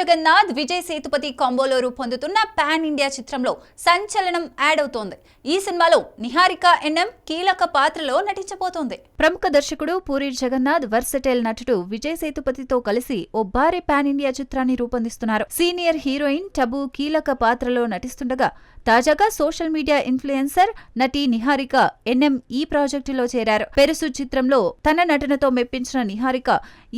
జగన్నాథ్, విజయ్ సేతుపతి కాంబోలో రూపొందుతున్న pan India చిత్రంలో సంచలనం యాడ్ అవుతోంది. ఈ సినిమాలో నిహారిక ఎన్ఎం కీలక పాత్రలో నటించబోతోంది. ప్రముఖ దర్శకుడు పూరి జగన్నాథ్ వర్సటైల్ నటుడు విజయ్ సేతుపతితో కలిసి ఓ భారీ పాన్ ఇండియా చిత్రాన్ని రూపొందిస్తున్నారు. సీనియర్ హీరోయిన్ టబు కీలక పాత్రలో నటిస్తుండగా తాజాగా సోషల్ మీడియా ఇన్ఫ్లుయెన్సర్ నటి నిహారిక ఎన్ఎం ఈ ప్రాజెక్టులో చేరారు. పెరుసు చిత్రంలో తన నటనతో మెప్పించిన నిహారిక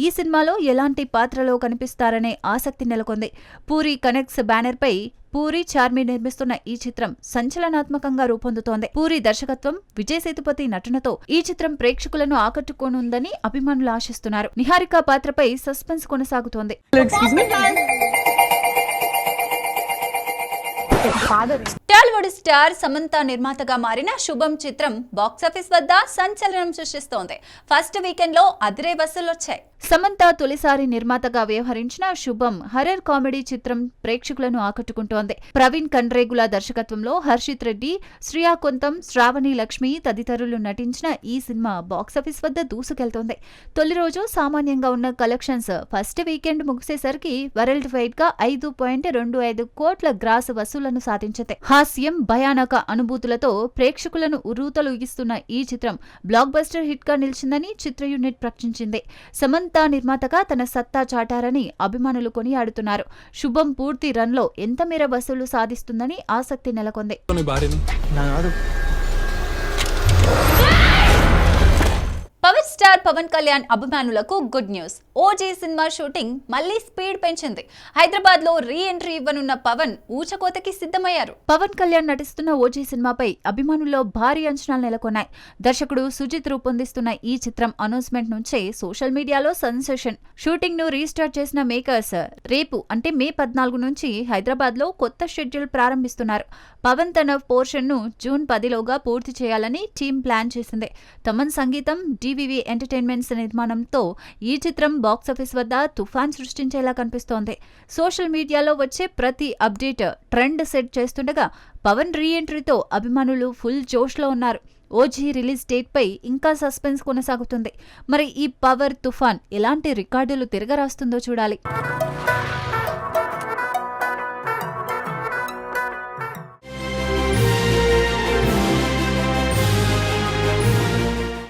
ఈ సినిమాలో ఎలాంటి పాత్రలో కనిపిస్తారనే ఆసక్తి నెలకొంది. పూరి కనెక్ట్స్ బ్యానర్ పై పూరి చార్మి నిర్మిస్తున్న ఈ చిత్రం సంచలనాత్మకంగా రూపొందుతోంది. పూరి దర్శకత్వం, విజయ్ సేతుపతి నటనతో ఈ చిత్రం ప్రేక్షకులను ఆకట్టుకోనుందని అభిమానులు ఆశిస్తున్నారు. నిహారిక పాత్రపై సస్పెన్స్ కొనసాగుతోంది. టాలీవుడ్ స్టార్ సమంత నిర్మాతగా మారిన శుభం చిత్రం బాక్సాఫీస్ వద్ద సంచలనం సృష్టిస్తోంది. ఫస్ట్ వీకెండ్ లో అదిరే వసూళ్లొచ్చాయి. సమంత తొలిసారి నిర్మాతగా వ్యవహరించిన శుభం హర్రర్ కామెడీ చిత్రం ప్రేక్షకులను ఆకట్టుకుంటోంది. ప్రవీణ్ కండ్రేగుల దర్శకత్వంలో హర్షిత్ రెడ్డి, శ్రియా కొంతం, శ్రావణి లక్ష్మి తదితరులు నటించిన ఈ సినిమా బాక్సాఫీస్ వద్ద దూసుకెళ్తోంది. తొలి రోజు సామాన్యంగా ఉన్న కలెక్షన్స్ ఫస్ట్ వీకెండ్ ముగిసేసరికి వరల్డ్ వైడ్ గా 5.25 కోట్ల గ్రాస్ వసూళ్లను సాధించింది. హాస్యం, భయానక అనుభూతులతో ప్రేక్షకులను ఉర్రూతలూగిస్తున్న ఈ చిత్రం బ్లాక్ బస్టర్ హిట్ గా నిలిచిందని చిత్ర యూనిట్ ప్రకటించింది. సమంత నిర్మాతగా తన సత్తా చాటారని అభిమానులు కొనియాడుతున్నారు. శుభం పూర్తి రన్ లో ఎంత మేర వసూలు సాధిస్తుందని ఆసక్తి నెలకొంది. పవర్ స్టార్ పవన్ కళ్యాణ్ అభిమానులకు good news. OG cinema shooting మళ్లీ స్పీడ్ పెంచింది. హైదరాబాద్ లో రీ ఎంట్రీ ఇవ్వనున్న పవన్ ఊచకోతకి సిద్ధమయ్యారు. పవన్ కళ్యాణ్ నటిస్తున్న ఓజీ సినిమాపై అభిమానుల్లో భారీ అంచనాలు నెలకొన్నాయి. దర్శకుడు సుజిత్ రూపొందిస్తున్న ఈ చిత్రం అనౌన్స్మెంట్ నుంచే సోషల్ మీడియాలో సెన్సేషన్. షూటింగ్ ను రీస్టార్ట్ చేసిన మేకర్స్ రేపు అంటే మే 14 నుంచి హైదరాబాద్ లో కొత్త షెడ్యూల్ ప్రారంభిస్తున్నారు. పవన్ తన పోర్షన్ ను జూన్ 10లోగా పూర్తి చేయాలని టీం ప్లాన్ చేసింది. తమన్ సంగీతం, డివివి ఎంటర్టైన్మెంట్స్ నిర్మాణంతో ఈ చిత్రం బాక్సాఫీస్ వద్ద తుఫాన్ సృష్టించేలా కనిపిస్తోంది. సోషల్ మీడియాలో వచ్చే ప్రతి అప్డేట్ ట్రెండ్ సెట్ చేస్తుండగా పవన్ రీ ఎంట్రీతో అభిమానులు ఫుల్ జోష్లో ఉన్నారు. ఓజీ రిలీజ్ డేట్ పై ఇంకా సస్పెన్స్ కొనసాగుతుంది. మరి ఈ పవర్ తుఫాన్ ఎలాంటి రికార్డులు తిరగరాస్తుందో చూడాలి.